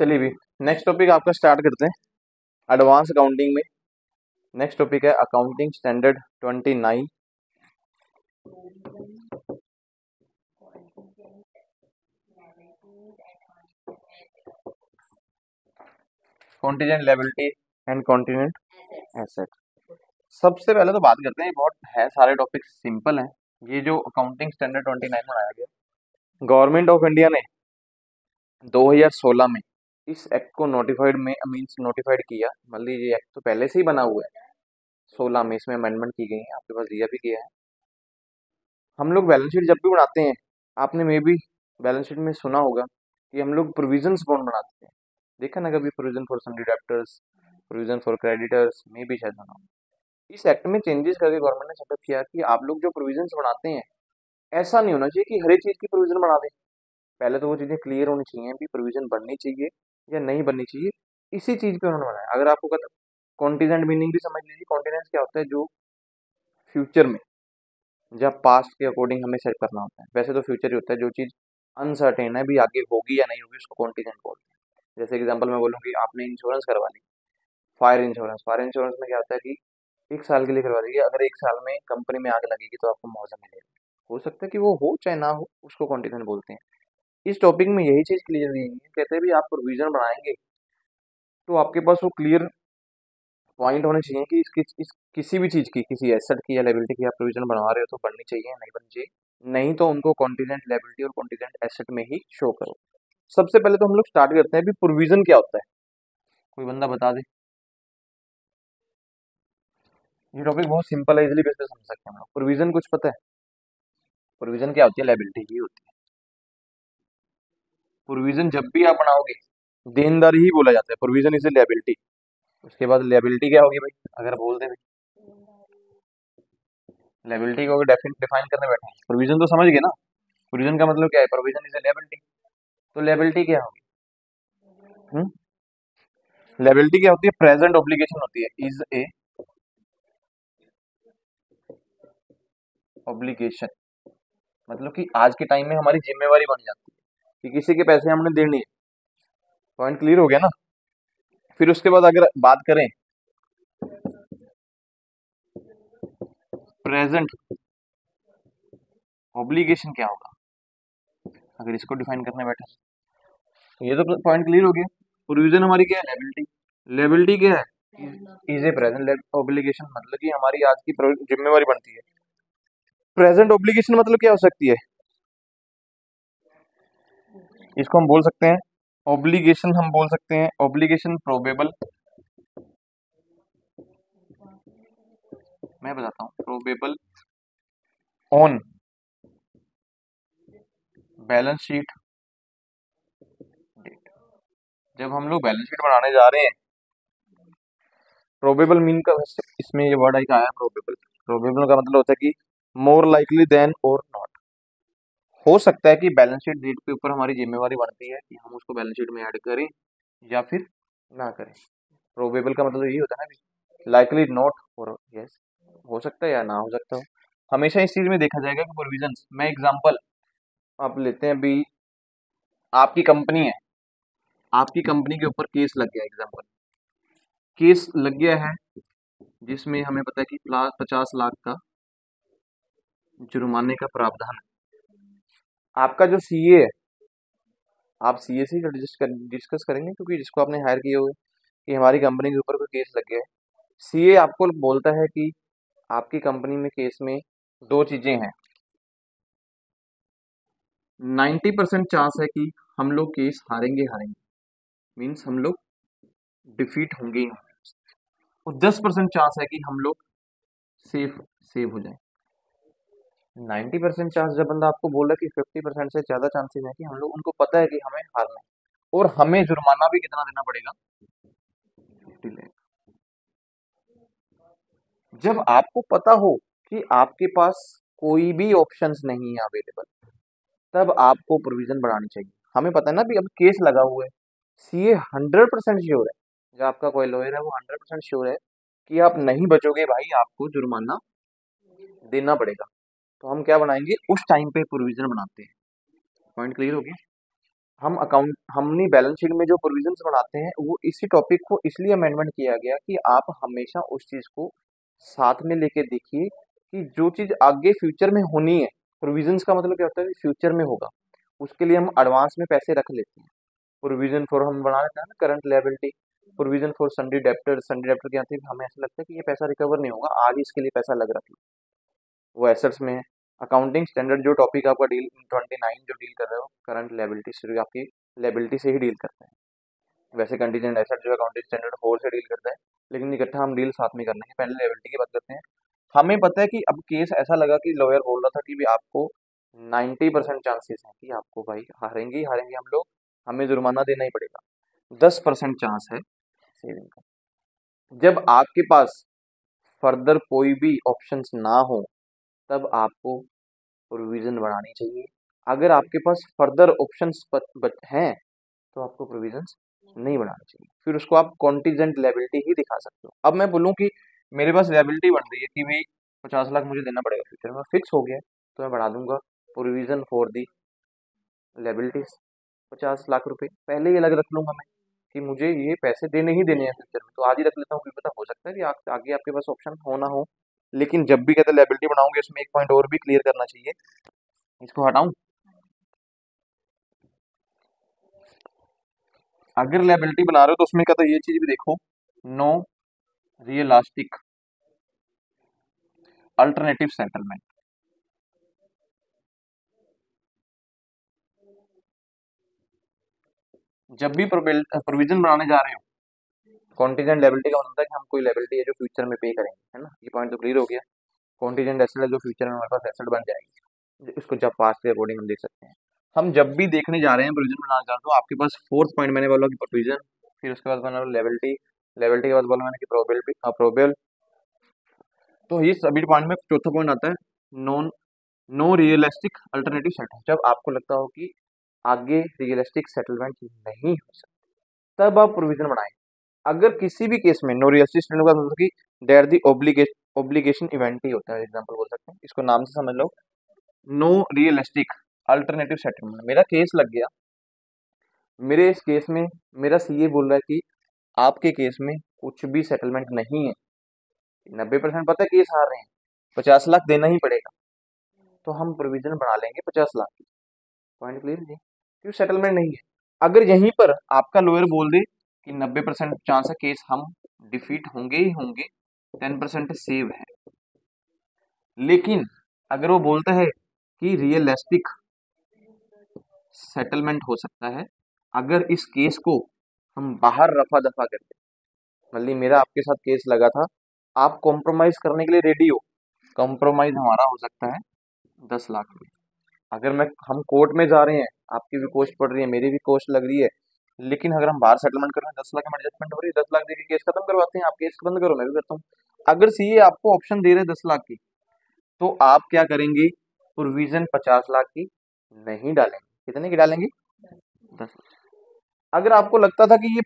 चलिए भी next topic आपका स्टार्ट करते हैं एडवांस अकाउंटिंग में। नेक्स्ट टॉपिक है accounting standard 29 contingent liability and contingent asset. सबसे पहले तो बात करते हैं, बहुत है सारे टॉपिक सिंपल हैं। ये जो अकाउंटिंग स्टैंडर्ड 29 बनाया गया गवर्नमेंट ऑफ इंडिया ने 2016 में इस एक्ट को नोटिफाइड में मीन्स नोटिफाइड किया। मान लीजिए ये एक्ट तो पहले से ही बना हुआ है, 16 में इसमें अमेंडमेंट की गई है, आपके पास दिया भी गया है। हम लोग बैलेंस शीट जब भी बनाते हैं, आपने मे भी बैलेंस शीट में सुना होगा कि हम लोग प्रोविजंस कौन बनाते हैं। देखा ना कभी, provision for सन्डी debtors, provision for creditors, में भी शायद सुना हो। इस एक्ट में चेंजेस करके गवर्नमेंट ने सेटअप किया कि आप लोग जो प्रोविजंस बनाते हैं, ऐसा नहीं होना चाहिए कि हर एक चीज की प्रोविजन बना दें। पहले तो वो चीजें क्लियर होनी चाहिए भी प्रोविजन बननी चाहिए या नहीं बननी चाहिए। इसी चीज पे उन्होंने बनाया। अगर आपको पता कॉन्टीजेंट मीनिंग भी समझ लीजिए। कॉन्टीजेंट क्या होता है? जो फ्यूचर में जब पास्ट के अकॉर्डिंग हमें सेट करना होता है। वैसे तो फ्यूचर ही होता है, जो चीज अनसर्टेन है भी आगे होगी या नहीं होगी उसको कॉन्टीजेंट बोलते हैं। जैसे एग्जांपल मैं बोलूँ कि आपने इंश्योरेंस करवा ली, फायर इंश्योरेंस। फायर इंश्योरेंस में क्या होता है कि 1 साल के लिए करवा देगी, अगर 1 साल में कंपनी में आग लगेगी तो आपको मुआवजा मिलेगा। हो सकता है कि वो हो चाहे ना हो, उसको कॉन्टीजेंट बोलते हैं। इस टॉपिक में यही चीज क्लियर नहीं है। कहते हैं भी आप प्रोविजन बनाएंगे तो आपके पास वो क्लियर पॉइंट होने चाहिए कि किसी भी चीज की, किसी एसेट की या लायबिलिटी की आप प्रोविजन बनवा रहे हो तो बननी चाहिए, नहीं बननी चाहिए। नहीं तो उनको कॉन्टीजेंट लायबिलिटी और कॉन्टीजेंट एसेट में ही शो करो। सबसे पहले तो हम लोग स्टार्ट करते हैं भी प्रोविजन क्या होता है। कोई बंदा बता दे। ये टॉपिक बहुत सिंपल है, इजीली बेस पे समझ सकते हैं हम लोग। प्रोविजन कुछ पता है? प्रोविजन क्या होती है? लायबिलिटी की होती है। प्रोविजन जब भी आप बनाओगे, देनदार ही बोला जाता है। Provision is a liability. उसके बाद लायबिलिटी क्या होगी भाई? अगर बोल दे भाई लायबिलिटी को अगर डिफाइन करने बैठे हैं, प्रोविजन तो समझ गए ना। प्रोविजन का मतलब क्या है? Provision is a liability. तो लायबिलिटी क्या होगी? लायबिलिटी क्या होती है? प्रेजेंट ऑब्लिगेशन होती है। इज ए ऑब्लिगेशन मतलब कि आज के टाइम में हमारी जिम्मेवारी बन जाती है कि किसी के पैसे हमने देने हैं। पॉइंट क्लियर हो गया ना। फिर उसके बाद अगर बात करें प्रेजेंट ऑब्लिगेशन क्या होगा, अगर इसको डिफाइन करने बैठे तो ये तो पॉइंट क्लियर हो गया। प्रोविजन हमारी क्या है? लायबिलिटी। लायबिलिटी क्या है? इज ए प्रेजेंट ऑब्लिगेशन मतलब कि हमारी आज की जिम्मेवारी बनती है। प्रेजेंट ऑब्लिगेशन मतलब क्या हो सकती है? इसको हम बोल सकते हैं ऑब्लिगेशन, हम बोल सकते हैं ऑब्लिगेशन प्रोबेबल। मैं बताता हूँ, probable on balance sheet date. जब हम लोग बैलेंस शीट बनाने जा रहे हैं, प्रोबेबल मीन का इसमें ये वर्ड आया है प्रोबेबल। प्रोबेबल का मतलब होता है कि मोर लाइकली देन और नॉट। हो सकता है कि बैलेंस शीट डेट के ऊपर हमारी जिम्मेवारी बनती है कि हम उसको बैलेंस शीट में ऐड करें या फिर ना करें। प्रोबेबल का मतलब यही होता है ना, लाइकली नॉट और यस, हो सकता है या ना हो सकता हो। हमेशा इस चीज में देखा जाएगा कि प्रोविजन। मैं एग्जांपल आप लेते हैं भी, आपकी कंपनी है, आपकी कंपनी के ऊपर केस लग गया। एग्जांपल, केस लग गया है जिसमें हमें पता है कि 50 लाख का जुर्माने का प्रावधान है। आपका जो सीए है, आप सीए से डिस्कस करेंगे क्योंकि जिसको आपने हायर किए हुए कि हमारी कंपनी के ऊपर कोई केस लग गया है। सीए आपको बोलता है कि आपकी कंपनी में केस में दो चीजें हैं। 90% चांस है कि हम लोग केस हारेंगे हारेंगे, मीन्स हम लोग डिफीट होंगे ही होंगे। और 10% चांस है कि हम लोग सेव हो जाए। 90% चांस जब बंदा आपको बोल रहा है कि 50% से ज्यादा चांसेस है कि हम लोग, उनको पता है कि हमें हारना है और हमें जुर्माना भी कितना देना पड़ेगा? 50 लाख। जब आपको पता हो कि आपके पास कोई भी ऑप्शंस नहीं है अवेलेबल, तब आपको प्रोविजन बढ़ानी चाहिए। हमें पता है ना भी अब केस लगा हुआ है, सीए 100% श्योर है, जो आपका कोई लॉयर है वो 100% श्योर है कि आप नहीं बचोगे भाई, आपको जुर्माना देना पड़ेगा। तो हम क्या बनाएंगे? उस टाइम पे प्रोविजन बनाते हैं। पॉइंट क्लियर हो गया। हमने बैलेंस शीट में जो प्रोविजंस बनाते हैं वो इसी टॉपिक को इसलिए अमेंडमेंट किया गया कि आप हमेशा उस चीज को साथ में लेके देखिए कि जो चीज आगे फ्यूचर में होनी है, प्रोविजंस का मतलब क्या होता है कि फ्यूचर में होगा, उसके लिए हम एडवांस में पैसे रख लेते हैं। प्रोविजन फॉर हम बना लेते हैं ना current liability, provision for सन्डी debtor क्या आती है, हमें ऐसा लगता है कि ये पैसा रिकवर नहीं होगा, आज ही इसके लिए पैसा लग रहा है, वो एसेट्स में है। अकाउंटिंग स्टैंडर्ड जो टॉपिक आपका डील 29 जो डील कर रहे हो करंट लायबिलिटी से, आपकी लायबिलिटी से ही डील करते हैं। वैसे कंटीजेंट एसेट जो अकाउंटिंग स्टैंडर्ड होल से डील करता है, लेकिन इकट्ठा हम डील साथ में कर लेंगे। पहले लायबिलिटी की बात करते हैं। हमें पता है कि अब केस ऐसा लगा कि लॉयर बोल रहा था कि भी आपको 90% चांसेस है कि आपको भाई हारेंगे ही हारेंगे हम लोग, हमें जुर्माना देना ही पड़ेगा, 10% चांस है सेविंग का। जब आपके पास फर्दर कोई भी ऑप्शंस ना हो तब आपको प्रोविजन बढ़ानी चाहिए। अगर आपके पास फर्दर ऑप्शंस हैं तो आपको प्रोविजंस नहीं बढ़ाना चाहिए, फिर उसको आप कॉन्टीजेंट लायबिलिटी ही दिखा सकते हो। अब मैं बोलूँ कि मेरे पास लायबिलिटी बन रही है कि भाई 50 लाख मुझे देना पड़ेगा फ्यूचर में, फिक्स हो गया तो मैं बढ़ा दूंगा provision for the liabilities 50 lakh रुपए पहले ही अलग रख लूंगा मैं कि मुझे ये पैसे देने ही देने हैं फ्यूचर में, तो आज ही रख लेता हूँ, फिर पता हो सकता है कि आगे आपके पास ऑप्शन हो ना हो। लेकिन जब भी कहते लायबिलिटी बनाऊंगे उसमें एक पॉइंट और भी क्लियर करना चाहिए, इसको हटाऊं। अगर लायबिलिटी बना रहे हो तो उसमें कहता है ये चीज भी देखो, नो रियलास्टिक अल्टरनेटिव सेटलमेंट। जब भी प्रोविजन बनाने जा रहे हो, कॉन्टीजेंट लायबिलिटी का मतलब है कि हम कोई लायबिलिटी है जो फ्यूचर में पे करेंगे, है ना, ये पॉइंट तो क्लियर हो गया। कॉन्टीजेंट एसेट है जो फ्यूचर में हमारे पास एसेट बन जाएगी, इसको जब पास्ट के अकॉर्डिंग हम देख सकते हैं। हम जब भी देखने जा रहे हैं प्रोविजन बनाना चाहते हो, आपके पास फोर्थ पॉइंट मैंने बोला कि प्रोविजन, फिर उसके बाद बना लायबिलिटी, लायबिलिटी के बाद बोला मैंने कि प्रोबेबिलिटी प्रोबेबल। तो ये सभी पॉइंट में चौथा पॉइंट आता है non no realistic alternative settlement. जब आपको लगता हो कि आगे रियलिस्टिक सेटलमेंट नहीं हो सकता तब आप प्रोविजन बनाएं। अगर किसी भी केस में नो रियलिस्टिक सेटलमेंट का मतलब कि देयर दी ऑब्लिगेशन इवेंट ही होता है, एग्जांपल बोल सकते हैं, इसको नाम से समझ लो, नो रियलिस्टिक अल्टरनेटिव सेटलमेंट। मेरा केस लग गया, मेरे इस केस में मेरा सीए बोल रहा है कि आपके केस में कुछ भी सेटलमेंट नहीं है, 90% पता है केस हार रहे हैं, 50 लाख देना ही पड़ेगा, तो हम प्रोविजन बना लेंगे 50 लाख की। पॉइंट क्लियर जी, क्यों सेटलमेंट नहीं है। अगर यहीं पर आपका लॉयर बोल दे कि 90% चांस है केस हम डिफीट होंगे ही होंगे, 10% सेव है, लेकिन अगर वो बोलता है कि रियलिस्टिक सेटलमेंट हो सकता है अगर इस केस को हम बाहर रफा दफा कर दें, मतलब मेरा आपके साथ केस लगा था, आप कॉम्प्रोमाइज करने के लिए रेडी हो, कॉम्प्रोमाइज हमारा हो सकता है 10 लाख में। अगर मैं हम कोर्ट में जा रहे हैं, आपकी भी कॉस्ट पड़ रही है, मेरी भी कॉस्ट लग रही है, लेकिन अगर हम बाहर सेटलमेंट कर रहे हैं, 10 लाख में एडजस्टमेंट हो रही है, 10 लाख देके केस खत्म करवाते हैं, आप केस बंद करो मैं भी करता हूँ। अगर सीए आपको ऑप्शन दे रहे हैं 10 लाख की, तो आप क्या करेंगे, प्रोविजन 50 लाख की नहीं डालेंगे, कितने की डालेंगे, 10। अगर आपको लगता था कि ये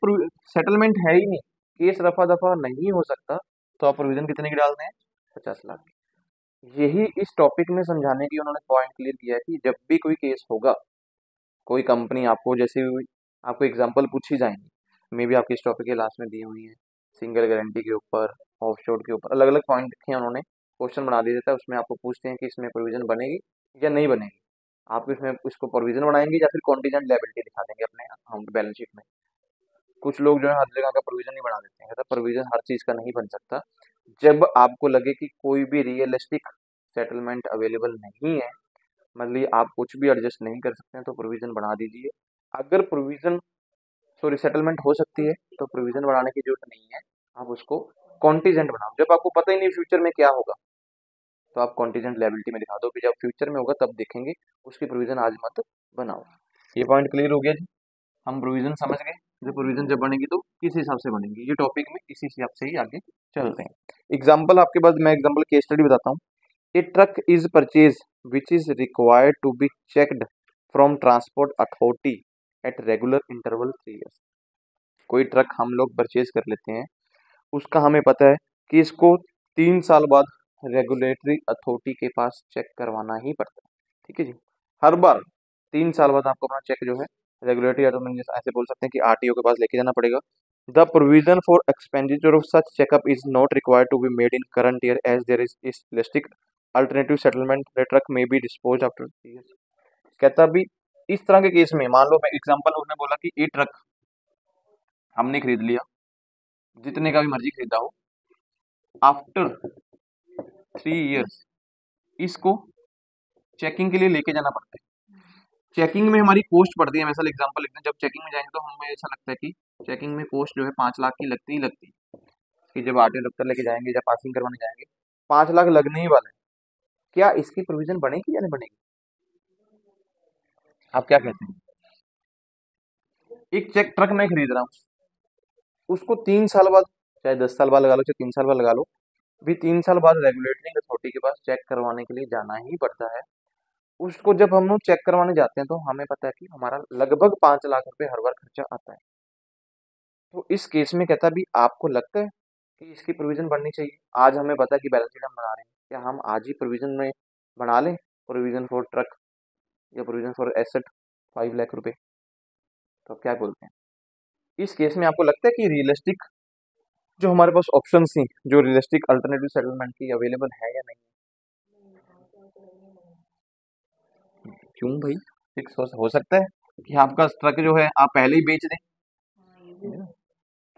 सेटलमेंट है ही नहीं, केस रफा दफा नहीं हो सकता, तो आप प्रोविजन कितने की डालते हैं, 50 लाख की। यही इस टॉपिक में समझाने की उन्होंने पॉइंट क्लियर किया है कि जब भी कोई केस होगा, कोई कंपनी आपको जैसे आपको एग्जांपल पूछी जाएंगी, मे भी आपकी इस टॉपिक के लास्ट में दी हुई है, सिंगल गारंटी के ऊपर, ऑफशोर के ऊपर, अलग अलग पॉइंट लिखे हैं उन्होंने, क्वेश्चन बना दिया जाता है, उसमें आपको पूछते हैं कि इसमें प्रोविजन बनेगी या नहीं बनेगी, आप इसमें इसको प्रोविजन बनाएंगे या फिर कॉन्टीजेंट लायबिलिटी दिखा देंगे अपने अकाउंट बैलेंस शीट में। कुछ लोग जो है हर जगह का प्रोविजन नहीं बना देते हैं, कहता प्रोविजन हर चीज का नहीं बन सकता। जब आपको लगे कि कोई भी रियलिस्टिक सेटलमेंट अवेलेबल नहीं है, मतलब आप कुछ भी एडजस्ट नहीं कर सकते हैं, तो प्रोविजन बना दीजिए। अगर प्रोविजन सॉरी सेटलमेंट हो सकती है तो प्रोविजन बढ़ाने की जरूरत नहीं है, आप उसको कॉन्टीजेंट बनाओ। जब आपको पता ही नहीं फ्यूचर में क्या होगा, तो आप कॉन्टीजेंट लायबिलिटी में दिखा दो कि जब फ्यूचर में होगा तब देखेंगे, उसकी प्रोविजन आज मत बनाओ। ये पॉइंट क्लियर हो गया जी, हम प्रोविजन समझ गए, जो प्रोविजन जब बनेगी तो किस हिसाब से बनेगी, ये टॉपिक में इसी हिसाब से ही आगे चलते हैं। एग्जाम्पल आपके पास, मैं एग्जाम्पल केस स्टडी बताता हूँ। A truck is purchase which is required to be checked from transport authority at regular interval 3 years। कोई ट्रक हम लोग परचेज कर लेते हैं, उसका हमें पता है कि इसको 3 साल बाद रेगुलेटरी अथॉरिटी के पास चेक करवाना ही पड़ता है, ठीक है जी। हर बार 3 साल बाद आपको अपना चेक जो है रेगुलेटरी ऑटोमेशन ऐसे बोल सकते हैं कि आरटीओ के पास लेके जाना पड़ेगा। The provision for expenditure of such checkup is not required to be made in current year as there is elastic alternative settlement the truck में बी डिस्पोज आफ्टर ईयर्स। कहता भी इस तरह के केस में, मान लो मैं एग्जांपल, उसने बोला कि ये ट्रक हमने खरीद लिया, जितने का भी मर्जी खरीदा हो, आफ्टर 3 इयर्स इसको चेकिंग के लिए लेके जाना पड़ता है। चेकिंग में हमारी कॉस्ट पड़ती है, वैसा एग्जांपल लिखते हैं, जब चेकिंग में जाएंगे तो हमें ऐसा लगता है कि चेकिंग में कॉस्ट जो है 5 लाख की लगती ही लगती है, कि जब आरटीओ दफ्तर लेके जाएंगे या पासिंग करवाने जाएंगे 5 लाख लगने ही वाला है। क्या इसकी प्रोविजन बनेगी या नहीं बनेगी? आप क्या कहते हैं? एक चेक ट्रक मैं खरीद रहा हूँ, उसको 3 साल बाद, चाहे 10 साल बाद लगा लो, चाहे 3 साल बाद लगा लो, भी 3 साल बाद रेगुलेटरी अथॉरिटी के पास चेक करवाने के लिए जाना ही पड़ता है। उसको जब हम लोग चेक करवाने जाते हैं तो हमें पता है कि हमारा लगभग 5 लाख रुपए हर बार खर्चा आता है। तो इस केस में कहता भी आपको लगता है कि इसकी प्रोविजन बननी चाहिए? आज हमें पता है कि बैलेंस शीट हम बना रहे हैं, क्या हम आज ही प्रोविजन में बना लें प्रोविजन फॉर ट्रक या प्रोविजन फॉर एसेट 5 लाख रुपए? तो क्या बोलते हैं इस केस में? आपको लगता है कि रियलिस्टिक जो हमारे पास ऑप्शन थी, जो रियलिस्टिक अल्टरनेटिव सेटलमेंट की अवेलेबल है या नहीं? क्यों भाई? फिक्स हो सकता है कि आपका ट्रक जो है आप पहले ही बेच दें?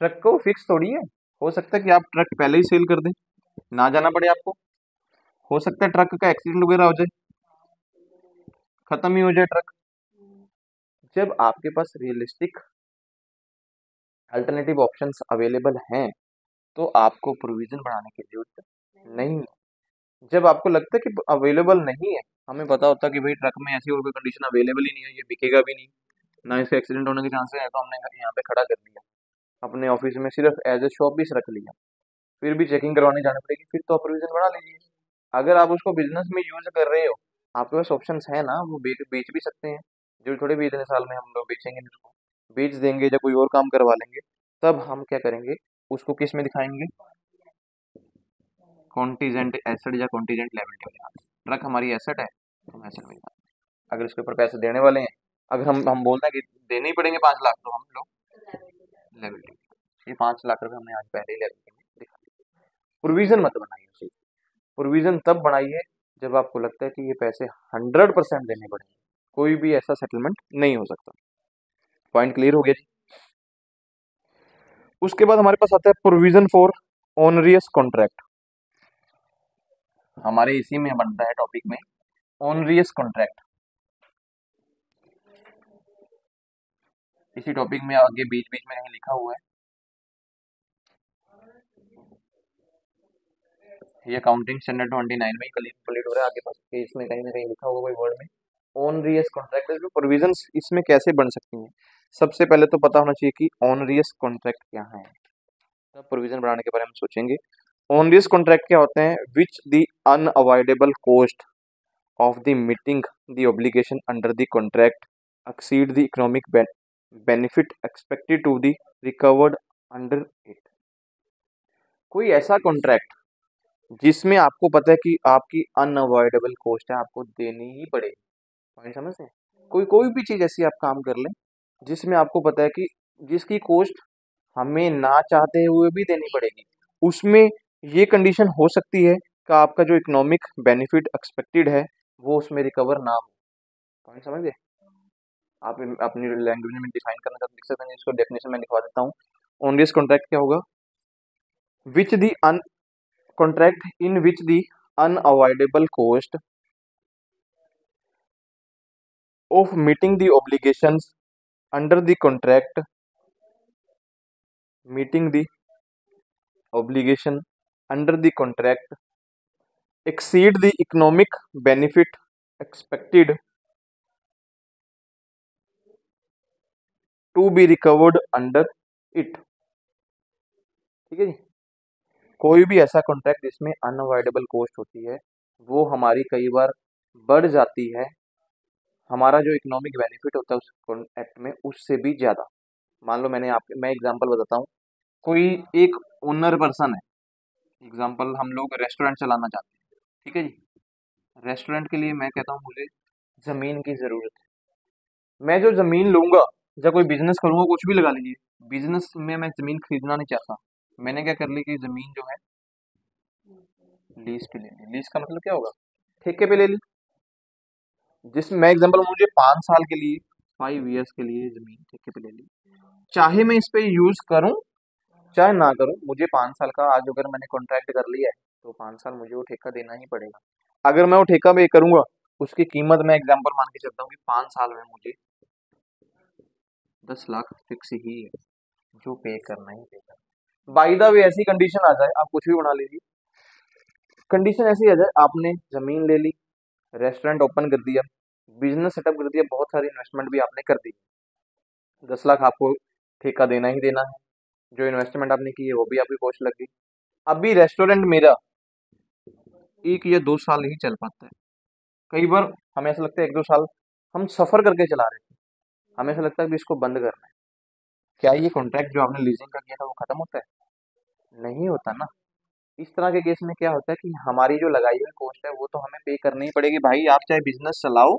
ट्रक को फिक्स थोड़ी है, हो सकता है कि आप ट्रक पहले ही सेल कर दें, ना जाना पड़े आपको। हो सकता है ट्रक का एक्सीडेंट वगैरह हो जाए, खत्म ही हो जाए ट्रक। जब आपके पास रियलिस्टिक अल्टरनेटिव ऑप्शंस अवेलेबल हैं तो आपको प्रोविजन बढ़ाने की जरूरत नहीं है। जब आपको लगता है कि अवेलेबल नहीं है, हमें पता होता है कि भाई ट्रक में ऐसी और कोई कंडीशन अवेलेबल ही नहीं है, ये बिकेगा भी नहीं, ना इसके एक्सीडेंट होने के चांसेस है, तो हमने यहाँ पे खड़ा कर दिया, अपने ऑफिस में सिर्फ एज ए शॉप पीस रख लिया, फिर भी चेकिंग करवाने जानी पड़ेगी, फिर तो प्रोविजन बढ़ा लीजिए। अगर आप उसको बिजनेस में यूज कर रहे हो, आपके पास ऑप्शन है ना, वो बेच भी सकते हैं। जो थोड़े भी इतने साल में हम लोग बेचेंगे नहीं, उसको बेच देंगे या कोई और काम करवा लेंगे, तब हम क्या करेंगे, उसको किस में दिखाएंगे? कॉन्टीजेंट एसेट या कॉन्टीजेंट लायबिलिटी में दिखाएंगे। ट्रक हमारी एसेट है तो हम एसेट में दिखाएंगे। अगर इसके ऊपर पैसे देने वाले हैं, अगर हम बोलते हैं कि देने ही पड़ेंगे 5 लाख, तो हम लोग लायबिलिटी, ये 5 लाख रुपए हमने आज पहले ही लायबिलिटी में दिखा दिया। प्रोविजन मत बनाइए उसे। प्रोविजन तब बनाइए जब आपको लगता है कि ये पैसे 100% देने पड़ेंगे, कोई भी ऐसा सेटलमेंट नहीं हो सकता। पॉइंट क्लियर हो गया जी? उसके बाद हमारे पास आता है प्रोविजन फॉर ऑनरियस कॉन्ट्रैक्ट। हमारे इसी में बनता है टॉपिक में ऑनरियस कॉन्ट्रैक्ट। इसी टॉपिक में आगे बीच बीच में कहीं लिखा हुआ है, ये अकाउंटिंग स्टैंडर्ड 29 में ही कंप्लीट हो रहा है, आगे पास के इसमें कहीं ना कहीं लिखा होगा कोई वर्ड में। ऑनरियस कॉन्ट्रैक्ट जो प्रोविजंस इसमें कैसे बन सकती हैं, सबसे पहले तो पता होना चाहिए कि ऑनरियस कॉन्ट्रैक्ट क्या है, तब प्रोविजन बढ़ाने के बारे में सोचेंगे। ऑनरियस कॉन्ट्रैक्ट क्या होते हैं? Which the unavoidable cost of the meeting the obligation under the contract exceed the economic benefit expected to the recovered under it. कोई ऐसा कॉन्ट्रैक्ट जिसमें आपको पता है कि आपकी अनअवॉइडेबल कॉस्ट है, आपको देनी ही पड़ेगी। पॉइंट समझते हैं? कोई कोई भी चीज ऐसी आप काम कर लें जिसमें आपको पता है कि जिसकी कॉस्ट हमें ना चाहते हुए भी देनी पड़ेगी, उसमें ये कंडीशन हो सकती है कि आपका जो इकोनॉमिक बेनिफिट एक्सपेक्टेड है वो उसमें रिकवर ना हो। पॉइंट समझ गए? आप अपनी लैंग्वेज में डिफाइन करना चाहते लिख सकते हैं, इसको डेफिनेशन में लिखवा देता हूँ। ऑनरियस कॉन्ट्रैक्ट क्या होगा? Which the un contract in which the unavoidable cost of meeting the obligations under the contract, meeting the obligation under the contract exceed the economic benefit expected to be recovered under it। ठीक है जी? कोई भी ऐसा contract जिसमें unavoidable cost होती है, वो हमारी कई बार बढ़ जाती है, हमारा जो इकोनॉमिक बेनिफिट होता है उस कॉन्ट्रैक्ट में उससे भी ज्यादा। मान लो मैं एग्जांपल बताता हूँ, कोई एक ओनर पर्सन है, एग्जांपल हम लोग रेस्टोरेंट चलाना चाहते हैं, ठीक है जी? रेस्टोरेंट के लिए मैं कहता हूँ मुझे जमीन की जरूरत है, मैं जो जमीन लूंगा या कोई बिजनेस करूंगा, कुछ भी लगा लीजिए, बिजनेस में मैं जमीन खरीदना नहीं चाहता, मैंने क्या कर ली कि जमीन जो है लीज पे ले ली। लीज का मतलब क्या होगा, ठेके पे ले ली। जिसमें मैं एग्जांपल, मुझे 5 साल के लिए, 5 इयर्स के लिए जमीन ठेके पे ले ली, चाहे मैं इस पे यूज करूं चाहे ना करूं, मुझे 5 साल का आज अगर मैंने कॉन्ट्रैक्ट कर लिया है तो 5 साल मुझे वो ठेका देना ही पड़ेगा। अगर मैं वो ठेका पे करूंगा, उसकी कीमत मैं एग्जांपल मान के चलता हूँ कि 5 साल में मुझे 10 लाख फिक्स ही है, जो पे करना ही पेगा। बाई द वे ऐसी कंडीशन आ जाए, आप कुछ भी बना लीजिए, कंडीशन ऐसी आ जाए, आपने जमीन ले ली, रेस्टोरेंट ओपन कर दिया, बिजनेस सेटअप कर दिया, बहुत सारी इन्वेस्टमेंट भी आपने कर दी, 10 लाख आपको ठेका देना ही देना है, जो इन्वेस्टमेंट आपने की है वो भी आपकी कॉस्ट लग गई। अभी रेस्टोरेंट मेरा 1 या 2 साल ही चल पाता है। कई बार हमें ऐसा लगता है 1-2 साल हम सफर करके चला रहे थे, हमें ऐसा लगता है कि इसको बंद करना है। क्या ये कॉन्ट्रैक्ट जो आपने लीजिंग का किया था वो खत्म होता है? नहीं होता ना। इस तरह के केस में क्या होता है कि हमारी जो लगाई हुई कॉस्ट है वो तो हमें पे करनी ही पड़ेगी। भाई आप चाहे बिजनेस चलाओ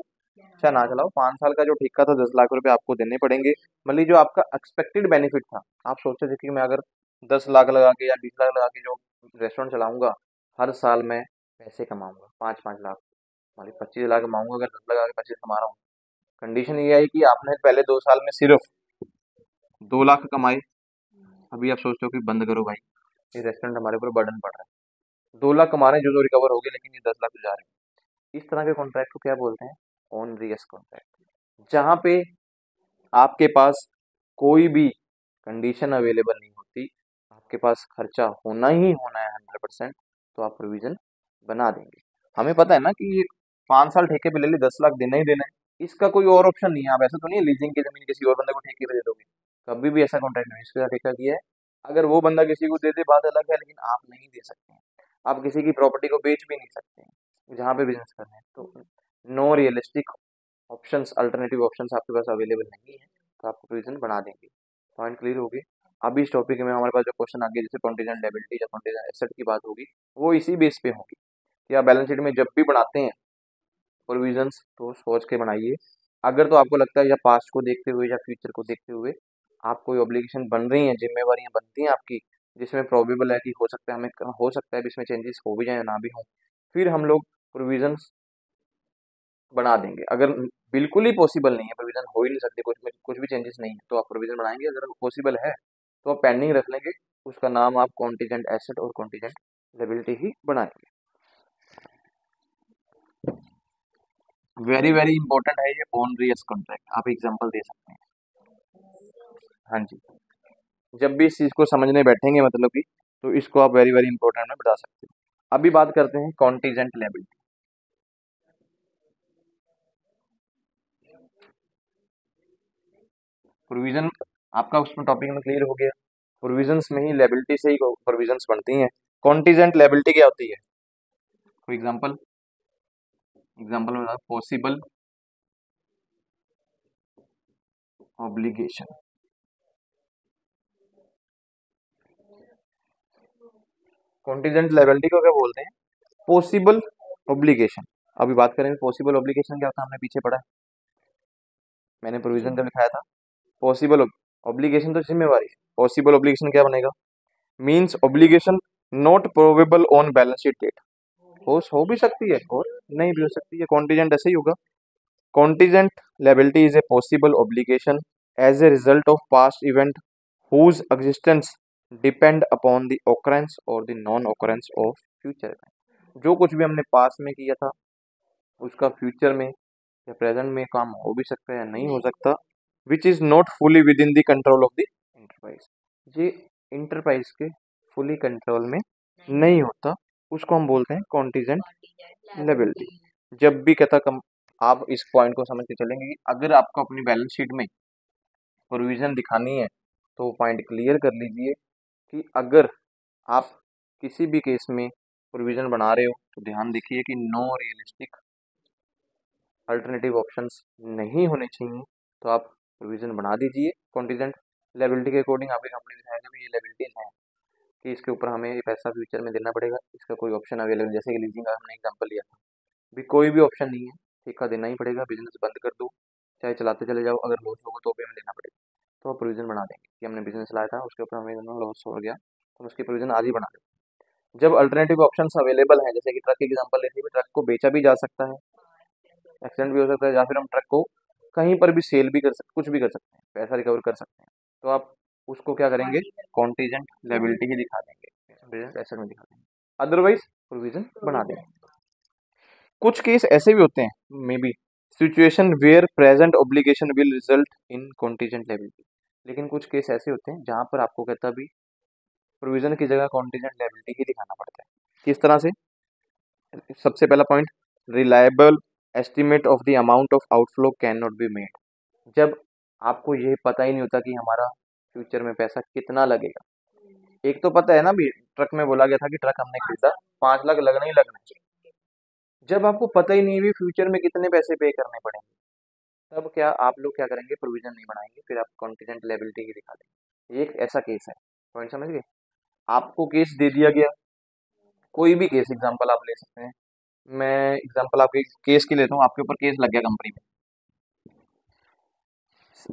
चाहे ना चलाओ, 5 साल का जो ठेका था 10 लाख रुपए आपको देने पड़ेंगे। मतलब जो आपका एक्सपेक्टेड बेनिफिट था, आप सोचते थे कि मैं अगर 10 लाख लगा के या 20 लाख लगा के जो रेस्टोरेंट चलाऊंगा, हर साल मैं पैसे कमाऊंगा 5-5 लाख, मतलब 25 लाख कमाऊंगा, अगर 10 लगा के 25 कमा रहा हूँ। कंडीशन ये है कि आपने पहले 2 साल में सिर्फ 2 लाख कमाए, अभी आप सोचते हो कि बंद करो भाई, ये रेस्टोरेंट हमारे ऊपर बर्डन पड़ रहा है। 2 लाख कमा रहे हैं, जो रिकवर हो गए, लेकिन ये 10 लाख तो जा रहे हैं। इस तरह के कॉन्ट्रैक्ट को क्या बोलते हैं? ऑन रिस्क कॉन्ट्रैक्ट, जहां पे आपके पास कोई भी कंडीशन अवेलेबल नहीं होती, आपके पास खर्चा होना ही होना है 100%, तो आप प्रोविजन बना देंगे। हमें पता है ना कि ये 5 साल ठेके पे ले ली, 10 लाख देना ही देना है, इसका कोई और ऑप्शन नहीं है। आप ऐसा तो नहीं है लीजिंग की जमीन किसी और बंदे को ठेके पे दे दोगे, कभी भी ऐसा कॉन्ट्रैक्ट नहीं, इसके साथ ठेका किया है। अगर वो बंदा किसी को दे दे बात अलग है, लेकिन आप नहीं दे सकते हैं। आप किसी की प्रॉपर्टी को बेच भी नहीं सकते हैं जहाँ पे बिजनेस करना है। तो no realistic options, alternative options आपके पास अवेलेबल नहीं है, तो आप प्रोविजन बना देंगे। पॉइंट क्लियर होगी? अभी इस टॉपिक में हमारे पास जो क्वेश्चन आगे जैसे कॉन्टीजेंट लायबिलिटी या कॉन्टीजेंट एसेट की बात होगी, वो इसी बेस पे होगी कि आप बैलेंस शीट में जब भी बनाते हैं प्रोविजंस तो सोच के बनाइए। अगर तो आपको लगता है या पास्ट को देखते हुए या फ्यूचर को देखते हुए आप कोई ऑब्लिगेशन बन रही हैं, जिम्मेवारियां बनती हैं आपकी, जिसमें प्रोबेबल है कि हो सकता है हमें, हो सकता है इसमें चेंजेस हो भी जाए ना भी हो, फिर हम लोग प्रोविजंस बना देंगे। अगर बिल्कुल ही पॉसिबल नहीं है, प्रोविजन हो ही नहीं सकते, कुछ भी चेंजेस नहीं है, तो आप प्रोविजन बनाएंगे। अगर पॉसिबल है तो आप पेंडिंग रख लेंगे, उसका नाम आप कॉन्टीजेंट एसेट और कॉन्टीजेंट लायबिलिटी ही बनाएंगे। वेरी वेरी इंपॉर्टेंट है ये ऑन रिस्क कॉन्ट्रैक्ट, आप एग्जांपल दे सकते हैं। हाँ जी, जब भी इस चीज को समझने बैठेंगे मतलब कि, तो इसको आप वेरी वेरी इंपॉर्टेंट में बता सकते हो। अभी बात करते हैं कॉन्टीजेंट लायबिलिटी। प्रोविजन आपका उसमें टॉपिक में क्लियर हो गया, प्रोविजंस में ही लायबिलिटी से ही प्रोविजंस बनती हैं। कॉन्टीजेंट लायबिलिटी क्या होती है? फॉर एग्जांपल, एग्जांपल में पॉसिबल ऑब्लिगेशन। कॉन्टीजेंट लायबिलिटी को क्या बोलते हैं? Possible obligation. अभी बात करेंगे पॉसिबल ऑब्लिगेशन क्या होता है, हमने पीछे पढ़ा है, मैंने प्रोविजन जब लिखाया था। पॉसिबल ऑब्लिगेशन तो जिम्मेवारी है, पॉसिबल ऑब्लिगेशन क्या बनेगा? Means obligation not probable on balance sheet date. हो भी सकती है और नहीं भी हो सकती है, कॉन्टीजेंट ऐसे ही होगा। Contingent liability is a possible obligation as a result of past event whose existence depend upon the occurrence or the non occurrence of future event। जो कुछ भी हमने पास में किया था उसका फ्यूचर में या प्रेजेंट में काम हो भी सकता है या नहीं हो सकता, which is not fully with in the control of the enterprise. ये इंटरप्राइज के फुली कंट्रोल में नहीं होता, उसको हम बोलते हैं कॉन्टीजेंट लायबिलिटी। जब भी कहता कम, आप इस पॉइंट को समझ के चलेंगे कि अगर आपको अपनी बैलेंस शीट में प्रोविजन दिखानी है तो पॉइंट क्लियर कर लीजिए कि अगर आप किसी भी केस में प्रोविजन बना रहे हो तो ध्यान देखिए कि नो रियलिस्टिक अल्टरनेटिव ऑप्शंस नहीं होने चाहिए, तो आप प्रोविजन बना दीजिए कॉन्टीजेंट लायबिलिटी के अकॉर्डिंग। आपकी कंपनी दिखाएगा भी ये लायबिलिटीज हैं कि इसके ऊपर हमें ये पैसा फ्यूचर में देना पड़ेगा, इसका कोई ऑप्शन अवेलेबल, जैसे कि लीजिंग का हमने एग्जाम्पल लिया था, भी कोई भी ऑप्शन नहीं है, ठेका देना ही पड़ेगा, बिजनेस बंद कर दो, चाहे चलाते चले जाओ, अगर लॉस होगा तो भी हमें देना पड़ेगा, तो आप प्रोविजन बना देंगे कि हमने बिजनेस लाया था उसके ऊपर हमें लॉस हो गया तो हम उसकी प्रोविजन आज ही बना देंगे। जब अल्टरनेटिव ऑप्शंस अवेलेबल हैं, जैसे कि ट्रक एग्जांपल लेते हुए, ट्रक को बेचा भी जा सकता है, एक्सीडेंट भी हो सकता है, या फिर हम ट्रक को कहीं पर भी सेल भी कर सकते, कुछ भी कर सकते हैं, पैसा रिकवर कर सकते हैं, तो आप उसको क्या करेंगे, कॉन्टीजेंट लायबिलिटी ही दिखा देंगे, बिजनेस एसेट में दिखा देंगे, अदरवाइज प्रोविजन बना देंगे। कुछ केस ऐसे भी होते हैं, may be situation where present obligation will result in contingent liability, लेकिन कुछ केस ऐसे होते हैं जहां पर आपको कहता भी प्रोविजन की जगह कॉन्टीजेंट लायबिलिटी ही दिखाना पड़ता है। किस तरह से? सबसे पहला point, reliable estimate of the amount of outflow can not be made. जब आपको ये पता ही नहीं होता कि हमारा फ्यूचर में पैसा कितना लगेगा। एक तो पता है ना, भी ट्रक में बोला गया था कि ट्रक हमने खरीदा 5 लाख लगना ही लगना है। जब आपको पता ही नहीं भी फ्यूचर में कितने पैसे पे करने पड़ेंगे, तब क्या आप लोग क्या करेंगे, प्रोविजन नहीं बनाएंगे, फिर आप कॉन्टीजेंट लायबिलिटी ही दिखा देंगे। ये एक ऐसा केस है, पॉइंट समझ गए? आपको केस दे दिया गया, कोई भी केस एग्जांपल आप ले सकते हैं, मैं एग्जांपल आपके केस की लेता हूँ, आपके ऊपर केस लग गया कंपनी में,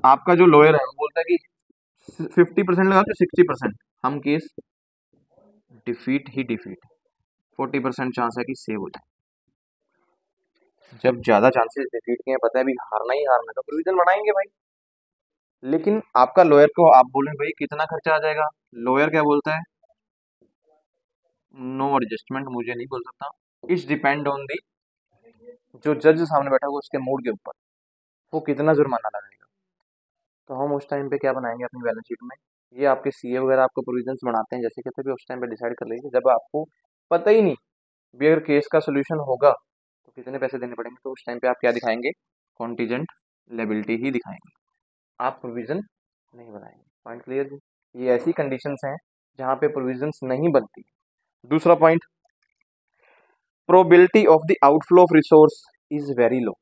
आपका जो लॉयर है वो बोलता है कि 50% लगा तो 60% हम केस डिफीट ही डिफीट, 40% चांस है कि सेव हो जाए। जब ज्यादा चांसेस डिफीट के हैं, पता है भी हारना ही हारना, तो प्रोविजन बनाएंगे भाई। लेकिन आपका लॉयर को आप बोले भाई कितना खर्चा आ जाएगा, लॉयर क्या बोलता है, नो एडजस्टमेंट, मुझे नहीं बोल सकता, इट्स डिपेंड ऑन दी, जो जज सामने बैठा होगा उसके मूड के ऊपर वो कितना जुर्माना लगाएगा। तो हम उस टाइम पे क्या बनाएंगे अपनी बैलेंस शीट में, ये आपके सीए वगैरह आपको प्रोविजंस बनाते हैं, जैसे कहते हैं भी उस टाइम पे डिसाइड कर लीजिए, जब आपको पता ही नहीं भी अगर केस का सोल्यूशन होगा तो कितने पैसे देने पड़ेंगे, तो उस टाइम पे आप क्या दिखाएंगे, कॉन्टीजेंट लायबिलिटी ही दिखाएंगे, आप प्रोविजन नहीं बनाएंगे। पॉइंट क्लियर जी? ये ऐसी कंडीशंस हैं जहाँ पे प्रोविजंस नहीं बनती। दूसरा point, probability of the outflow of resource is very low.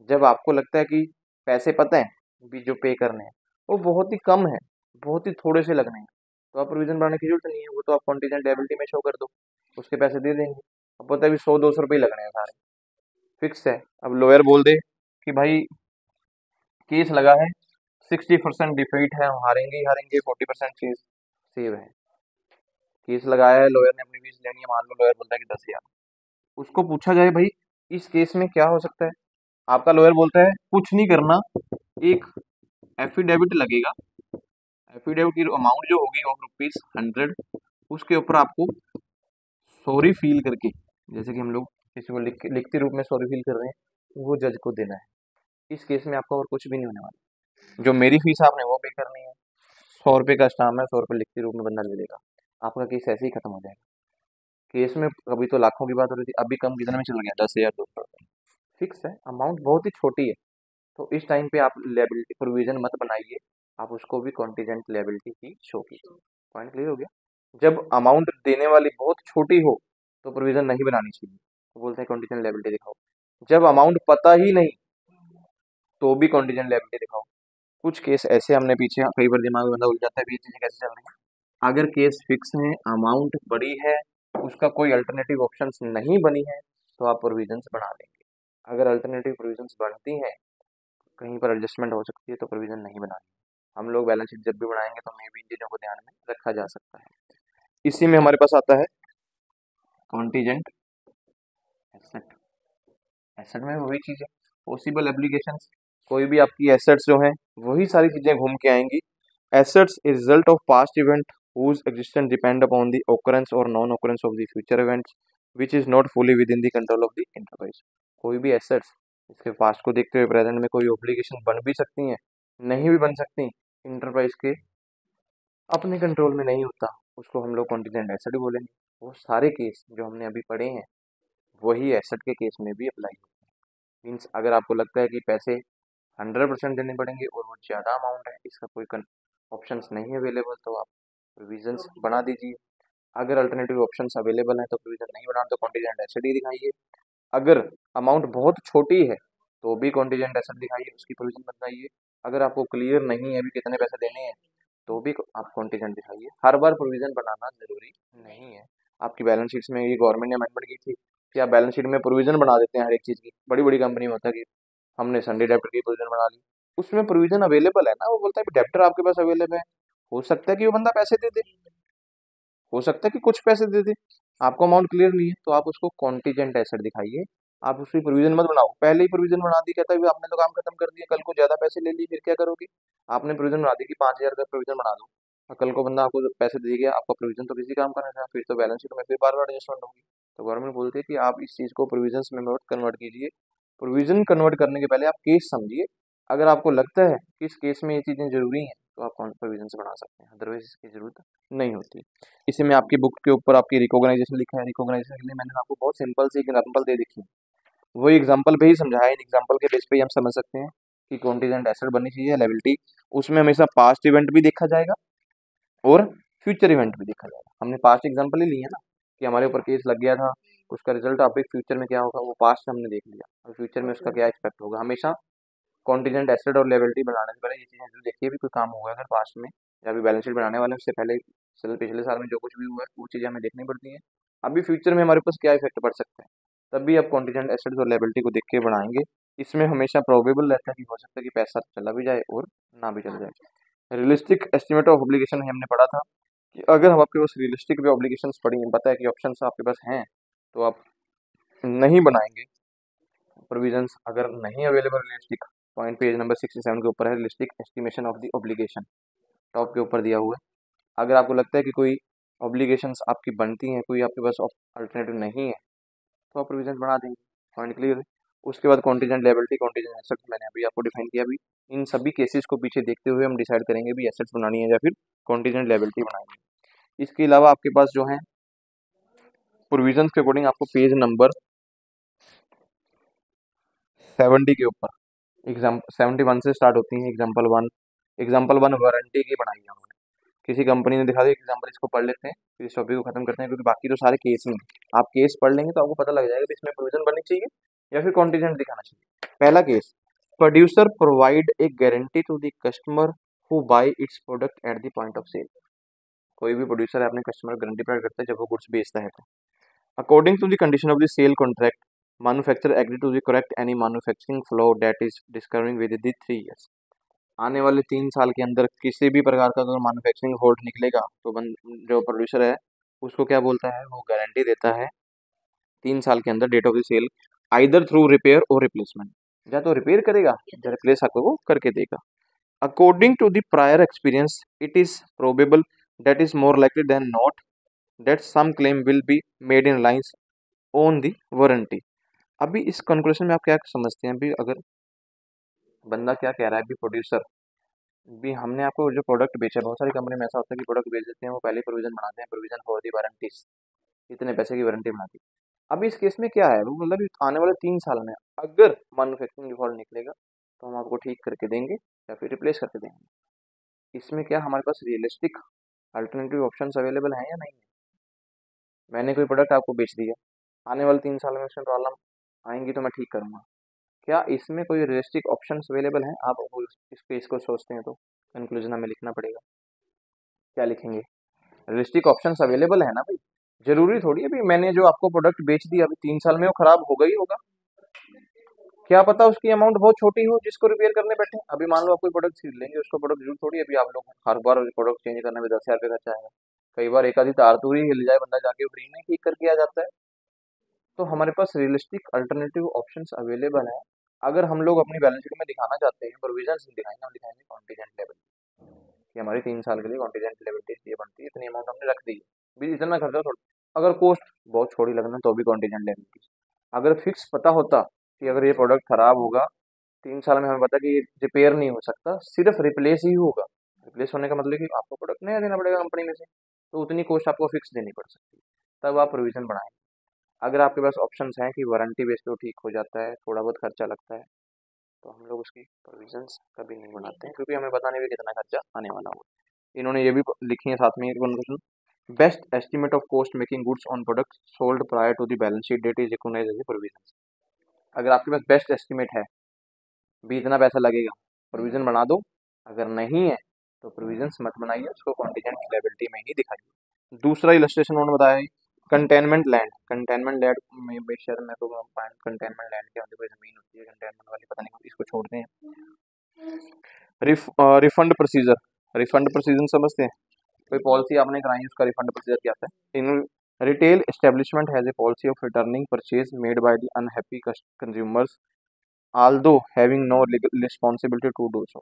जब आपको लगता है कि पैसे पता है भी जो पे करने हैं वो बहुत ही कम है, बहुत ही थोड़े से लगने हैं, तो आप प्रोविजन बनाने की जरूरत नहीं है, वो तो आप कॉन्टीजेंट लायबिलिटी में शो कर दो, उसके पैसे दे देंगे। अब पता है भी 100-200 रुपये लगने हैं सारे, फिक्स है। अब लॉयर बोल दे कि भाई केस लगा है, 60% डिफीट है, हम हारेंगे ही हारेंगे, 40% केस सेव है। केस लगाया है, लॉयर ने अपनी फीस लेनी है, मान लो लॉयर बोलता है कि 10,000, उसको पूछा जाए भाई इस केस में क्या हो सकता है, आपका लॉयर बोलता है कुछ नहीं करना, एक एफिडेविट लगेगा, एफिडेविट की अमाउंट जो होगी ऑफ ₹100, उसके ऊपर आपको सॉरी फील करके, जैसे कि हम लोग किसी को लिखते रूप में सॉरी फील कर रहे हैं, वो जज को देना है। इस केस में आपका और कुछ भी नहीं होने वाला, जो मेरी फीस आपने वो पे करनी है, 100 रुपये का स्टाम्प है, 100 रुपये लिखते रूप में बंदा ले लेगा, आपका केस ऐसे ही खत्म हो जाएगा। केस में अभी तो लाखों की बात हो रही थी, अभी कम कितने में चल गया, 10,000 200 रुपये, फिक्स है, अमाउंट बहुत ही छोटी है। तो इस टाइम पे आप लायबिलिटी प्रोविजन मत बनाइए, आप उसको भी कॉन्टीजेंट लायबिलिटी ही शो कीजिए। पॉइंट क्लियर हो गया? जब अमाउंट देने वाली बहुत छोटी हो तो प्रोविजन नहीं बनानी चाहिए, तो बोलते हैं कॉन्टीजेंट लायबिलिटी दिखाओ। जब अमाउंट पता ही नहीं तो भी कॉन्टीजेंट लायबिलिटी दिखाओ। कुछ केस ऐसे हमने पीछे कई बार दिमाग में बंदा उलझ जाता है भी ये चीजें कैसे चल रही है। अगर केस फिक्स है, अमाउंट बड़ी है, उसका कोई अल्टरनेटिव ऑप्शंस नहीं बनी है, तो आप प्रोविजंस बना लेंगे। अगर अल्टरनेटिव प्रोविजंस बनती हैं, कहीं पर एडजस्टमेंट हो सकती है, तो प्रोविजन नहीं बनानी। हम लोग बैलेंस शीट जब भी बनाएंगे तो मे भी इन चीज़ों को ध्यान में रखा जा सकता है। इसी में हमारे पास आता है कॉन्टीजेंट एसेट। एसेट में वही चीज़ है, पॉसिबल एप्लीकेशंस, कोई भी आपकी एसेट्स जो हैं वही सारी चीज़ें घूम के आएंगी। Assets is result of past event whose existence depend upon the occurrence or non-occurrence of the future events which is not fully within the control of the enterprise। कोई भी एसेट्स, इसके पास्ट को देखते हुए प्रेजेंट में कोई obligation बन भी सकती हैं, नहीं भी बन सकती, इंटरप्राइज के अपने कंट्रोल में नहीं होता, उसको हम लोग कॉन्टीजेंट एसेट बोलेंगे। वो सारे केस जो हमने अभी पढ़े हैं वही एसेट के केस में भी अप्लाई होते हैं। मीन्स अगर आपको लगता है कि पैसे 100% देने पड़ेंगे और वो ज़्यादा अमाउंट है, इसका कोई ऑप्शंस नहीं अवेलेबल, तो आप प्रोविजंस बना दीजिए। अगर अल्टरनेटिव ऑप्शंस अवेलेबल हैं तो प्रोविजन नहीं बनाना, तो कॉन्टीजेंट एसेट ही दिखाइए। अगर अमाउंट बहुत छोटी है तो भी कॉन्टीजेंट एसेट दिखाइए, उसकी प्रोविजन बताइए। अगर आपको क्लियर नहीं है अभी कितने पैसे देने हैं, तो भी आप कॉन्टीजेंट दिखाइए। हर बार प्रोविजन बनाना जरूरी नहीं है। आपकी बैलेंस शीट्स में ये गवर्नमेंट ने अमेंडमेंट की थी कि आप बैलेंस शीट में प्रोविजन बना देते हैं हर एक चीज़ की, बड़ी बड़ी कंपनी में होता है कि हमने संडे डेप्टर की प्रोविजन बना ली, उसमें प्रोविजन अवेलेबल है ना, वो बोलता है डेप्टर आपके पास अवेलेबल है, हो सकता है कि वो बंदा पैसे दे दे, हो सकता है कि कुछ पैसे दे दे, आपको अमाउंट क्लियर नहीं है तो आप उसको कॉन्टीजेंट एसेट दिखाइए, आप उसकी प्रोविजन मत बनाओ, पहले ही प्रोविजन बना दी, कहता है भी आपने तो काम खत्म कर दिया, कल को ज्यादा पैसे ले लिए फिर क्या करोगे, आपने प्रोविजन बना दी कि 5,000 का प्रोविजन बना दो, और कल को बंदा आपको पैसे दे गया, आपका प्रोविजन तो किसी काम का नहीं था, फिर तो बैलेंस शीट में फिर बार बार एडजस्टमेंट होगी। तो गवर्नमेंट बोलती है कि आप इस चीज को प्रोविजन में मत कन्वर्ट कीजिए, प्रोविजन कन्वर्ट करने के पहले आप केस समझिए, अगर आपको लगता है कि इस केस में ये चीजें जरूरी हैं तो आप प्रोविजन बना सकते हैं, अदरवाइज इसकी जरूरत नहीं होती। इसी में आपकी बुक के ऊपर आपकी रिकॉग्नाइजेशन लिखा है, रिकॉग्नाइजेशन के लिए मैंने आपको बहुत सिंपल सी एग्जांपल दे देखी है, वही एग्जांपल पे ही समझाया, इन एग्जांपल के बेस पे ही हम समझ सकते हैं कि कॉन्टीजेंट एसेट बननी चाहिए लायबिलिटी, उसमें हमेशा पास्ट इवेंट भी देखा जाएगा और फ्यूचर इवेंट भी देखा जाएगा। हमने पास्ट एग्जांपल ही लिया ना कि हमारे ऊपर केस लग गया था, उसका रिजल्ट अभी फ्यूचर में क्या होगा वो पास्ट हमने देख लिया, और फ्यूचर में उसका क्या एक्सपेक्ट होगा। हमेशा कॉन्टीजेंट एसेट और लायबिलिटी बनाने से पहले ये चीजें जरूर देखिए भी कोई काम हुआ है अगर पास्ट में, या अभी बैलेंस शीट बनाने वाले हैं उससे पहले पिछले साल में जो कुछ भी हुआ है वो चीजें हमें देखनी पड़ती हैं, अभी फ्यूचर में हमारे पास क्या इफेक्ट पड़ सकता है, तब भी आप कॉन्टीजेंट एसेट्स और लायबिलिटी को देख के बनाएंगे। इसमें हमेशा प्रोबेबल रहता है कि हो सकता है कि पैसा चला भी जाए और ना भी चला जाए। रियलिस्टिक एस्टिमेट ऑफ ऑब्लिगेशन हमने पढ़ा था कि अगर हम आपके पास रियलिस्टिक भी ऑब्लिगेशन पड़ी हैं, पता है कि ऑप्शन आपके पास हैं, तो आप नहीं बनाएंगे प्रोविजंस, अगर नहीं available realistic, point page number 67 के ऊपर है realistic estimation of the obligation, top के ऊपर दिया हुआ है। अगर आपको लगता है कि कोई ऑब्लिगेशंस आपकी बनती हैं, कोई आपके पास अल्टरनेटिव नहीं है, तो आप प्रोविजन बना देंगे, पॉइंट क्लियर है। उसके बाद कॉन्टीजेंट लायबिलिटी, कॉन्टीजेंट एसेट्स मैंने अभी आपको डिफाइन किया, भी इन सभी केसेस को पीछे देखते हुए हम डिसाइड करेंगे भी एसेट्स बनानी है या फिर कॉन्टीजेंट लायबिलिटी बनाएंगे। इसके अलावा आपके पास जो है प्रोविजंस के अकॉर्डिंग आपको पेज नंबर 70 के ऊपर एग्जाम्पल 71 से स्टार्ट होती है, एग्जाम्पल 1 वारंटी की बनाई है हमने, किसी कंपनी ने दिखा दिया एग्जाम्पल, इसको पढ़ लेते हैं फिर इस टॉपिक को खत्म करते हैं, क्योंकि बाकी तो सारे केस में आप केस पढ़ लेंगे तो आपको पता लग जाएगा कि इसमें प्रोविजन बननी चाहिए या फिर कॉन्टीजेंट दिखाना चाहिए। पहला case, producer provide a guarantee to the customer who buy its product at the point of sale, कोई भी प्रोड्यूसर है अपने कस्टमर को गारंटी प्रोवाइड करता है जब वो गुड्स बेचता है तो। According to the condition of the sale contract, manufacturer agree to the correct any manufacturing flaw that is discovering with the 3 years, आने वाले 3 साल के अंदर किसी भी प्रकार का अगर मैन्युफैक्चरिंग फॉल्ट निकलेगा तो जो प्रोड्यूसर है उसको क्या बोलता है, वो गारंटी देता है 3 साल के अंदर date of the sale, either through repair और रिप्लेसमेंट, या तो रिपेयर करेगा या रिप्लेस आपको वो करके देगा। According to the prior experience it is probable that is more likely than not that some claim will be made in lines on the warranty. अभी इस कंक्लूजन में आप क्या समझते हैं, अभी अगर बंदा क्या कह रहा है, अभी प्रोड्यूसर भी हमने आपको जो प्रोडक्ट बेचा, बहुत सारी कंपनी में ऐसा होता है कि प्रोडक्ट बेच देते हैं, वो पहले प्रोविजन बनाते हैं, प्रोविजन फॉर दी वारंटीज, इतने पैसे की वारंटी बनाती है। अब इस केस में क्या है, वो मतलब आने वाले 3 साल में अगर मैन्युफैक्चरिंग डिफॉल्ट निकलेगा तो हम आपको ठीक करके देंगे या फिर रिप्लेस करके देंगे। इसमें क्या हमारे पास रियलिस्टिक अल्टरनेटिव ऑप्शन अवेलेबल हैं या नहीं है, मैंने कोई प्रोडक्ट आपको बेच दिया, आने वाले 3 साल में उसमें प्रॉब्लम आएंगी तो मैं ठीक करूँगा, क्या इसमें कोई रियलिस्टिक ऑप्शन अवेलेबल हैं, आप इस केस को सोचते हैं तो कंक्लूजन हमें लिखना पड़ेगा, क्या लिखेंगे, रियलिस्टिक ऑप्शंस अवेलेबल है ना भाई, जरूरी थोड़ी है भी मैंने जो आपको प्रोडक्ट बेच दिया अभी 3 साल में वो खराब होगा ही होगा, क्या पता उसकी अमाउंट बहुत छोटी हो जिसको रिपेयर करने बैठे, अभी मान लो आप कोई प्रोडक्ट खरीद लेंगे, उसको प्रोडक्ट जरूर थोड़ी है, अभी आप लोग हर बार प्रोडक्ट चेंज करने में 10,000 रुपये खर्चा आएगा, कई बार एक आधी तार तूर ही हिल जाए बंदा जाके फ्री में ठीक करके आ जाता है। तो हमारे पास रियलिस्टिक अल्टरनेटिव ऑप्शंस अवेलेबल है, अगर हम लोग अपनी बैलेंस शीट में दिखाना चाहते हैं, प्रोविजन दिखाएंगे, हम दिखाएंगे कॉन्टीजेंट लेवल कि हमारी 3 साल के लिए कॉन्टीजेंट लेवल ये बनती है, इतनी अमाउंट हमने रख दी है, भी इतना खर्चा थोड़ा, अगर कॉस्ट बहुत छोटी लगना तो भी कॉन्टीजेंट लेवल, अगर फिक्स पता होता कि अगर ये प्रोडक्ट खराब होगा 3 साल में, हमें पता कि ये रिपेयर नहीं हो सकता, सिर्फ रिप्लेस ही होगा, रिप्लेस होने का मतलब कि आपको प्रोडक्ट नया देना पड़ेगा कंपनी में से, तो उतनी कॉस्ट आपको फिक्स देनी पड़ सकती है, तब आप प्रोविजन बढ़ाएं। अगर आपके पास ऑप्शंस हैं कि वारंटी बेस पे वो ठीक हो जाता है, थोड़ा बहुत खर्चा लगता है, तो हम लोग उसकी प्रोविजंस कभी नहीं बनाते हैं, क्योंकि हमें पता नहीं भी कितना खर्चा आने वाला हो। इन्होंने ये भी लिखी है साथ में एक conclusion, best estimate of cost making goods on product sold prior to the balance sheet date is recognised as provision. अगर आपके पास बेस्ट एस्टिमेट है भी इतना पैसा लगेगा, प्रोविजन बना दो, अगर नहीं है तो प्रोविजंस मत बनाइए, उसको कॉन्टीजेंट लायबिलिटी में ही दिखाइए। दूसरा इलस्ट्रेशन उन्होंने बताया है कंटेनमेंट लैंड, कंटेनमेंट लैंड में बेशर में तो कंटेनमेंट लैंड के अंदर कोई जमीन होती है कंटेनमेंट वाली, पता नहीं इसको छोड़ते हैं। रिफंड प्रोसीजर समझते हैं, कोई पॉलिसी आपने कराई उसका रिफंड प्रोसीजर क्या आता है। In retail establishment has a policy of returning purchase made by the unhappy consumers although having no legal responsibility to do so.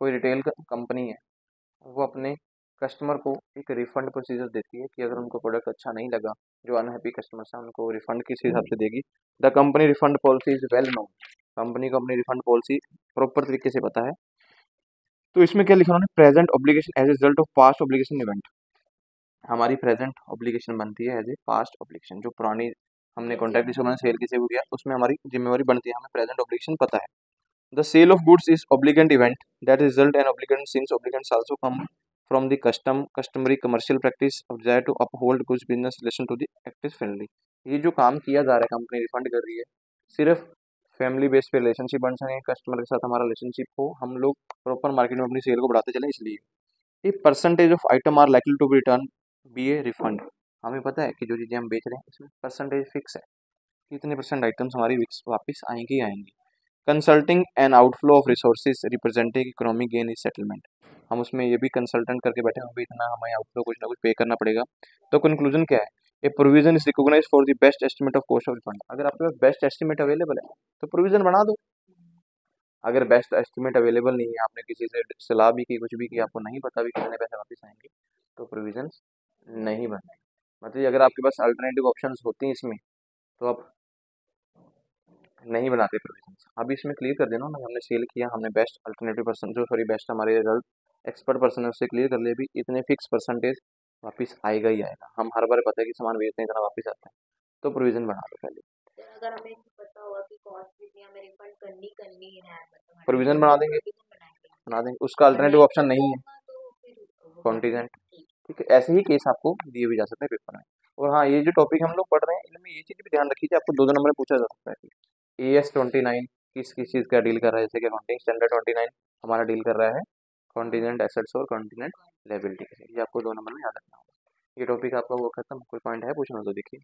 कोई रिटेल कंपनी है, वो अपने कस्टमर को एक रिफंड प्रोसीजर देती है कि अगर उनको प्रोडक्ट अच्छा नहीं लगा, जो अनहैप्पी कस्टमर्स हैं उनको रिफंड किस हिसाब से देगी। The company refund policy is well known. Company को अपनी रिफंड पॉलिसी प्रॉपर तरीके से पता है। तो इसमें क्या लिखा उन्होंने, present obligation as a result of past obligation event. हमारी प्रेजेंट ऑब्लिगेशन बनती है एज ए पास्ट ऑब्लिगेशन, जो पुरानी हमने कॉन्ट्रैक्ट जिसको मैंने सेल किसी को किया उसमें हमारी जिम्मेवारी बनती है, हमें प्रेजेंट ऑब्लिगेशन पता है। The sale of goods is obligating event that result and obligating since obligations also come from the customary commercial practice of desire to uphold goods business relation to the active friendly. ये जो काम किया जा रहा है, company refund कर रही है, सिर्फ फैमिली बेस पे रिलेशनशिप बन सके, कस्टमर के साथ हमारा रिलेशनशिप हो, हम लोग प्रॉपर मार्केट में अपनी सेल को बढ़ाते चले, इसलिए a percentage of item are likely to be return be a refund. हमें पता है कि जो चीज़ें हम बेच रहे हैं इसमें परसेंटेज फिक्स है, कितने परसेंट आइटम्स हमारी वापस आएंगी ही आएंगी। Consulting and outflow of resources representing economic gain is settlement. हम उसमें ये भी कंसल्टेंट करके बैठे हैं, इतना हमें आउटफ्लो कुछ ना कुछ पे करना पड़ेगा। तो कंक्लूजन क्या है, a provision is recognise for the best estimate of cost of refund. अगर आपके पास बेस्ट एस्टिमेट अवेलेबल है तो प्रोविजन बना दो। अगर बेस्ट एस्टिमेट अवेलेबल नहीं है, आपने किसी से सलाह भी की, कुछ भी की, आपको नहीं पता भी कितने पैसे वापस आएंगे, तो प्रोविजंस नहीं बनने। मतलब अगर आपके पास अल्टरनेटिव ऑप्शंस होती हैं इसमें, तो आप नहीं बनाते प्रोविजंस। अभी इसमें क्लियर कर देना ना, हमने सेल किया, हमने बेस्ट अल्टरनेटिव पर्सन जो सॉरी बेस्ट हमारे रिजल्ट एक्सपर्ट पर्सन है उससे क्लियर कर लिया, भी इतने फिक्स परसेंटेज वापस आएगा ही आएगा। हम हर बार पता है कि सामान बेचते हैं इतना वापस आता है, तो प्रोविजन बना दो पहले। अगर हमें पता होगा कि कॉस्ट कितनी हमें रिफंड करनी है, मतलब प्रोविजन बना देंगे, उसका अल्टरनेटिव ऑप्शन नहीं है कॉन्टीजेंट। ठीक है, ऐसे ही केस आपको दिए भी जा सकते हैं पेपर में। और हाँ, ये जो टॉपिक हम लोग पढ़ रहे हैं इनमें ये चीज़ भी ध्यान रखिए, आपको 2 नंबर में पूछा जा सकता है कि AS29 किस किस चीज़ का डील कर रहा है। जैसे कि अकाउंटिंग स्टैंडर्ड 29 हमारा डील कर रहा है कॉन्टीजेंट एसेट्स और कॉन्टीजेंट लायबिलिटी के। ये आपको 2 नंबर में याद रखना होगा। ये टॉपिक आपका वो खत्म, कोई पॉइंट है पूछना तो देखिए।